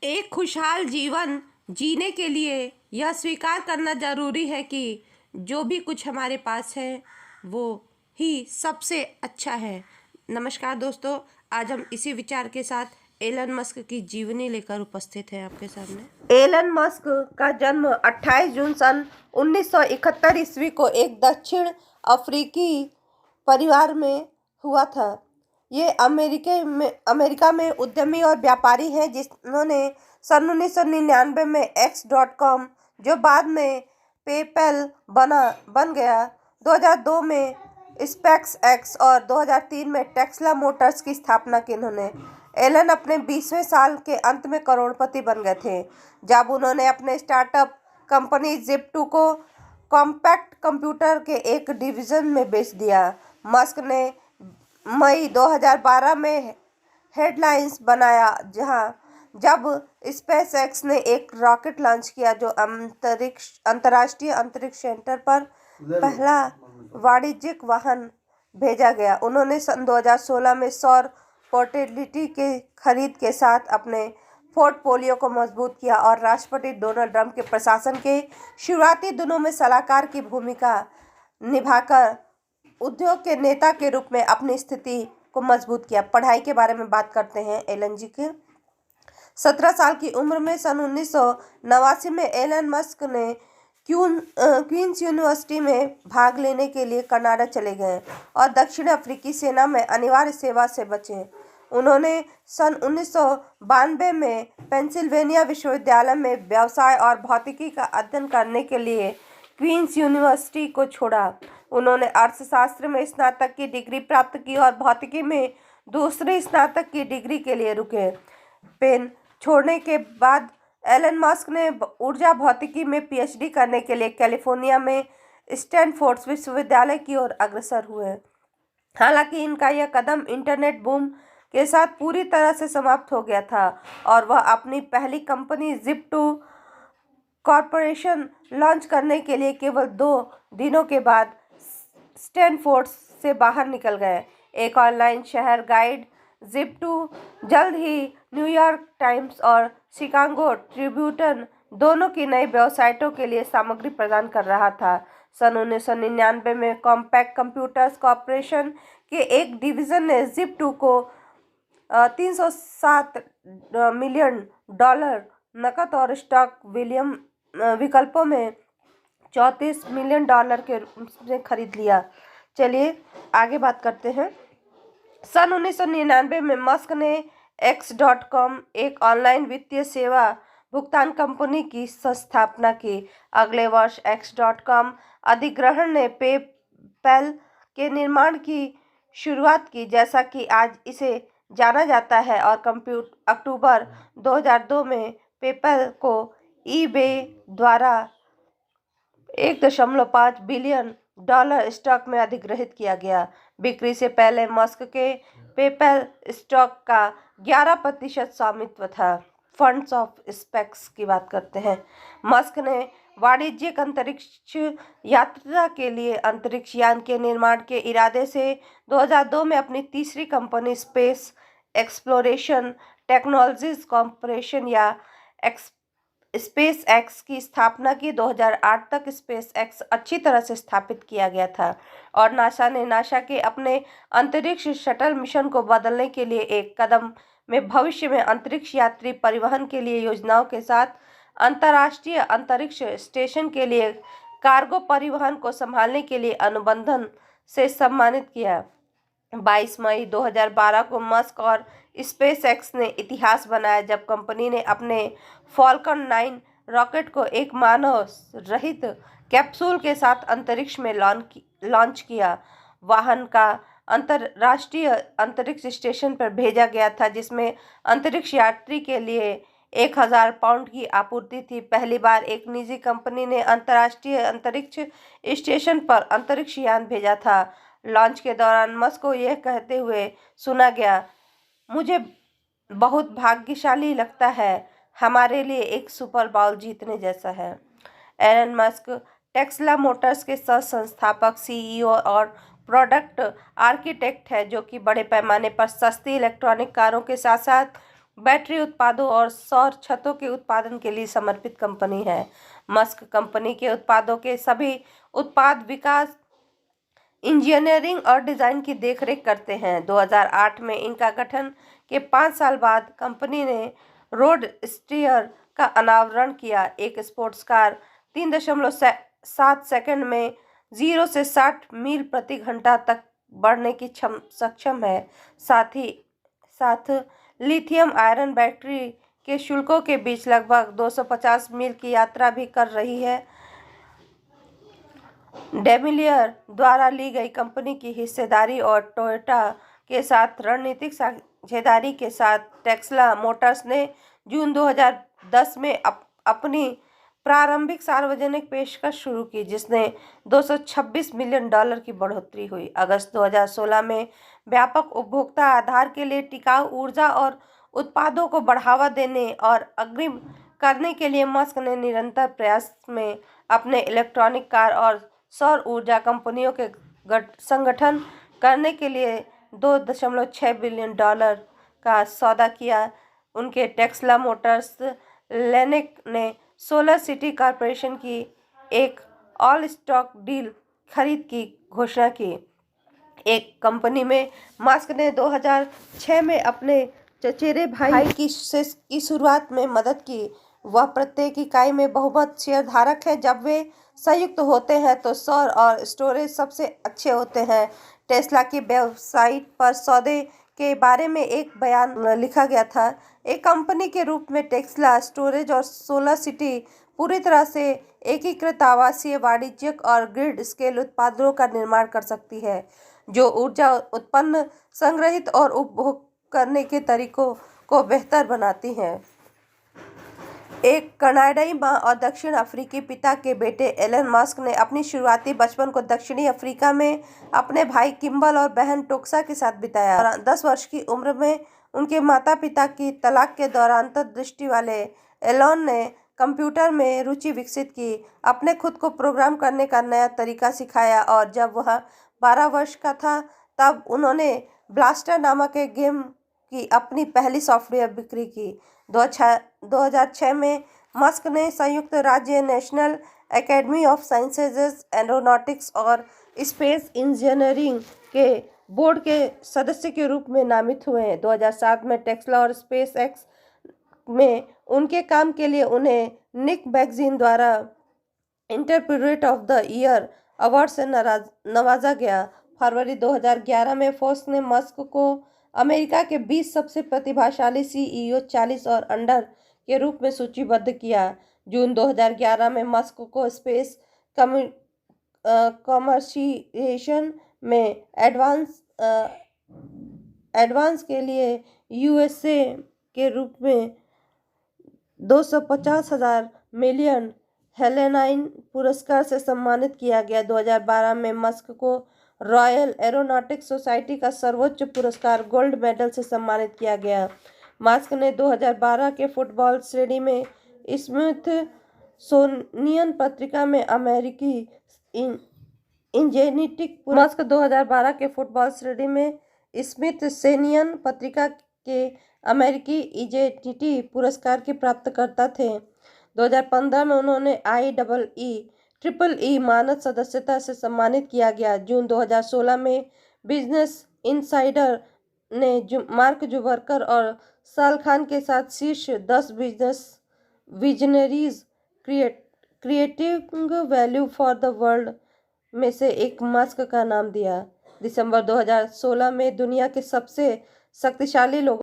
एक खुशहाल जीवन जीने के लिए यह स्वीकार करना ज़रूरी है कि जो भी कुछ हमारे पास है वो ही सबसे अच्छा है। नमस्कार दोस्तों, आज हम इसी विचार के साथ एलन मस्क की जीवनी लेकर उपस्थित हैं आपके सामने। एलन मस्क का जन्म 28 जून सन 1971 ईस्वी को एक दक्षिण अफ्रीकी परिवार में हुआ था। ये अमेरिका में उद्यमी और व्यापारी हैं जिन्होंने सन 1999 में X.com, जो बाद में पेपैल बन गया, 2002 में स्पेस एक्स और 2003 में टेस्ला मोटर्स की स्थापना की। इन्होंने एलन अपने 20वें साल के अंत में करोड़पति बन गए थे जब उन्होंने अपने स्टार्टअप कंपनी जिप2 को कॉम्पैक्ट कंप्यूटर के एक डिवीजन में बेच दिया। मस्क ने मई 2012 में हेडलाइंस बनाया जब स्पेसएक्स ने एक रॉकेट लॉन्च किया जो अंतर्राष्ट्रीय अंतरिक्ष सेंटर पर पहला वाणिज्यिक वाहन भेजा गया। उन्होंने सन 2016 में सौर पोर्टेबिलिटी के खरीद के साथ अपने पोर्टफोलियो को मजबूत किया और राष्ट्रपति डोनाल्ड ट्रंप के प्रशासन के शुरुआती दिनों में सलाहकार की भूमिका निभाकर उद्योग के नेता के रूप में अपनी स्थिति को मजबूत किया। पढ़ाई के बारे में बात करते हैं एलन जी के। 17 साल की उम्र में सन 1989 में एलन मस्क ने क्वींस यूनिवर्सिटी में भाग लेने के लिए कनाडा चले गए और दक्षिण अफ्रीकी सेना में अनिवार्य सेवा से बचे। उन्होंने सन 1992 में पेंसिल्वेनिया विश्वविद्यालय में व्यवसाय और भौतिकी का अध्ययन करने के लिए क्वींस यूनिवर्सिटी को छोड़ा। उन्होंने अर्थशास्त्र में स्नातक की डिग्री प्राप्त की और भौतिकी में दूसरी स्नातक की डिग्री के लिए रुके। पेन छोड़ने के बाद एलन मस्क ने ऊर्जा भौतिकी में पीएचडी करने के लिए कैलिफोर्निया में स्टैनफोर्ड विश्वविद्यालय की ओर अग्रसर हुए। हालांकि इनका यह कदम इंटरनेट बूम के साथ पूरी तरह से समाप्त हो गया था और वह अपनी पहली कंपनी जिप2 कॉरपोरेशन लॉन्च करने के लिए केवल 2 दिनों के बाद स्टैनफोर्ड से बाहर निकल गए। एक ऑनलाइन शहर गाइड जिप2 जल्द ही न्यूयॉर्क टाइम्स और शिकागो ट्रिब्यून दोनों की नई वेबसाइटों के लिए सामग्री प्रदान कर रहा था। सन 1999 में कॉम्पैक्ट कंप्यूटर्स कॉरपोरेशन के एक डिवीजन ने जिप2 को $307 मिलियन नकद और स्टॉक विकल्पों में $34 मिलियन के रूप में खरीद लिया। चलिए आगे बात करते हैं। सन 1999 में मस्क ने X.com, एक ऑनलाइन वित्तीय सेवा भुगतान कंपनी की स्थापना की। अगले वर्ष X.com अधिग्रहण ने पेपैल के निर्माण की शुरुआत की जैसा कि आज इसे जाना जाता है और अक्टूबर 2002 में पेपैल को ईबे द्वारा $1.5 बिलियन स्टॉक में अधिग्रहित किया गया। बिक्री से पहले मस्क के पेपैल स्टॉक का 11% स्वामित्व था। फंड्स ऑफ स्पेस की बात करते हैं। मस्क ने वाणिज्यिक अंतरिक्ष यात्रा के लिए अंतरिक्ष यान के निर्माण के इरादे से 2002 में अपनी तीसरी company space exploration technologies corporation या स्पेस एक्स की स्थापना की। 2008 तक स्पेस एक्स अच्छी तरह से स्थापित किया गया था और नासा के अपने अंतरिक्ष शटल मिशन को बदलने के लिए एक कदम में भविष्य में अंतरिक्ष यात्री परिवहन के लिए योजनाओं के साथ अंतर्राष्ट्रीय अंतरिक्ष स्टेशन के लिए कार्गो परिवहन को संभालने के लिए अनुबंधन से सम्मानित किया। 22 मई 2012 को मस्क और स्पेसएक्स ने इतिहास बनाया जब कंपनी ने अपने फॉल्कन 9 रॉकेट को एक मानव रहित कैप्सूल के साथ अंतरिक्ष में लॉन्च किया। वाहन का अंतर्राष्ट्रीय अंतरिक्ष स्टेशन पर भेजा गया था जिसमें अंतरिक्ष यात्री के लिए 1000 पाउंड की आपूर्ति थी। पहली बार एक निजी कंपनी ने अंतर्राष्ट्रीय अंतरिक्ष स्टेशन पर अंतरिक्ष यान भेजा था। लॉन्च के दौरान मस्क को यह कहते हुए सुना गया, मुझे बहुत भाग्यशाली लगता है, हमारे लिए एक सुपर बाउल जीतने जैसा है। एलन मस्क टेस्ला मोटर्स के सह संस्थापक, सीईओ और प्रोडक्ट आर्किटेक्ट है जो कि बड़े पैमाने पर सस्ती इलेक्ट्रॉनिक कारों के साथ साथ बैटरी उत्पादों और सौर छतों के उत्पादन के लिए समर्पित कंपनी है। मस्क कंपनी के उत्पादों के सभी उत्पाद विकास, इंजीनियरिंग और डिजाइन की देखरेख करते हैं। 2008 में इनका गठन के 5 साल बाद कंपनी ने रोड स्टीयर का अनावरण किया। एक स्पोर्ट्स कार 3.7 सेकंड में 0 से 60 मील प्रति घंटा तक बढ़ने की सक्षम है। साथ लिथियम आयरन बैटरी के शुल्कों के बीच लगभग 250 मील की यात्रा भी कर रही है। डेमिलियर द्वारा ली गई कंपनी की हिस्सेदारी और टोयोटा के साथ रणनीतिक साझेदारी के साथ टेस्ला मोटर्स ने जून 2010 में अपनी प्रारंभिक सार्वजनिक पेशकश शुरू की, जिसने $226 मिलियन की बढ़ोतरी हुई। अगस्त 2016 में व्यापक उपभोक्ता आधार के लिए टिकाऊ ऊर्जा और उत्पादों को बढ़ावा देने और अग्रिम करने के लिए मस्क ने निरंतर प्रयास में अपने इलेक्ट्रॉनिक कार और सौर ऊर्जा कंपनियों के संगठन करने के लिए $2.6 बिलियन का सौदा किया। उनके टेस्ला मोटर्स लिंक ने सोलर सिटी कॉरपोरेशन की एक ऑल स्टॉक डील खरीद की घोषणा की। एक कंपनी में मस्क ने 2006 में अपने चचेरे भाई की शुरुआत में मदद की। वह प्रत्येक इकाई में बहुमत शेयरधारक है। जब वे संयुक्त होते हैं तो सौर और स्टोरेज सबसे अच्छे होते हैं। टेस्ला की वेबसाइट पर सौदे के बारे में एक बयान लिखा गया था। एक कंपनी के रूप में टेस्ला स्टोरेज और सोलर सिटी पूरी तरह से एकीकृत आवासीय, वाणिज्यिक और ग्रिड स्केल उत्पादों का निर्माण कर सकती है, जो ऊर्जा उत्पन्न, संग्रहित और उपभोग करने के तरीकों को बेहतर बनाती हैं। एक कनाडाई मां और दक्षिण अफ्रीकी पिता के बेटे एलन मस्क ने अपनी शुरुआती बचपन को दक्षिणी अफ्रीका में अपने भाई किम्बल और बहन टोक्सा के साथ बिताया। 10 वर्ष की उम्र में उनके माता-पिता की तलाक के दौरान अंतर्दृष्टि वाले एलन ने कंप्यूटर में रुचि विकसित की, अपने खुद को प्रोग्राम करने का नया तरीका सिखाया और जब वह 12 वर्ष का था तब उन्होंने ब्लास्टर नामक एक गेम की अपनी पहली सॉफ्टवेयर बिक्री की। 2006 में मस्क ने संयुक्त राज्य national academy of sciences, aeronautics और स्पेस इंजीनियरिंग के बोर्ड के सदस्य के रूप में नामित हुए हैं। 2007 में टेस्ला और स्पेस एक्स में उनके काम के लिए उन्हें निक मैगजीन द्वारा interpreter of the year award से नवाजा गया। फरवरी 2011 में फोर्ब्स ने मस्क को अमेरिका के 20 सबसे प्रतिभाशाली सीईओ 40 और अंडर के रूप में सूचीबद्ध किया। जून 2011 में मस्क को स्पेस कमर्शिएशन में एडवांस के लिए यूएसए के रूप में $250 मिलियन हेलेनाइन पुरस्कार से सम्मानित किया गया। 2012 में मस्क को रॉयल एरोनॉटिक्स सोसाइटी का सर्वोच्च पुरस्कार गोल्ड मेडल से सम्मानित किया गया। मस्क ने 2012 के फुटबॉल श्रेणी में स्मिथसोनियन पत्रिका में अमेरिकी इंजेनिटिक मस्क 2012 के फुटबॉल श्रेणी में स्मिथसोनियन पत्रिका के अमेरिकी इंजेनिटी पुरस्कार के प्राप्तकर्ता थे। 2015 में उन्होंने IEEE मानद सदस्यता से सम्मानित किया गया। जून 2016 में बिजनेस इनसाइडर ने मार्क जुकरबर्ग और साल खान के साथ शीर्ष 10 business visionaries creating value for the world में से एक मस्क का नाम दिया। दिसंबर 2016 में दुनिया के सबसे शक्तिशाली लोगों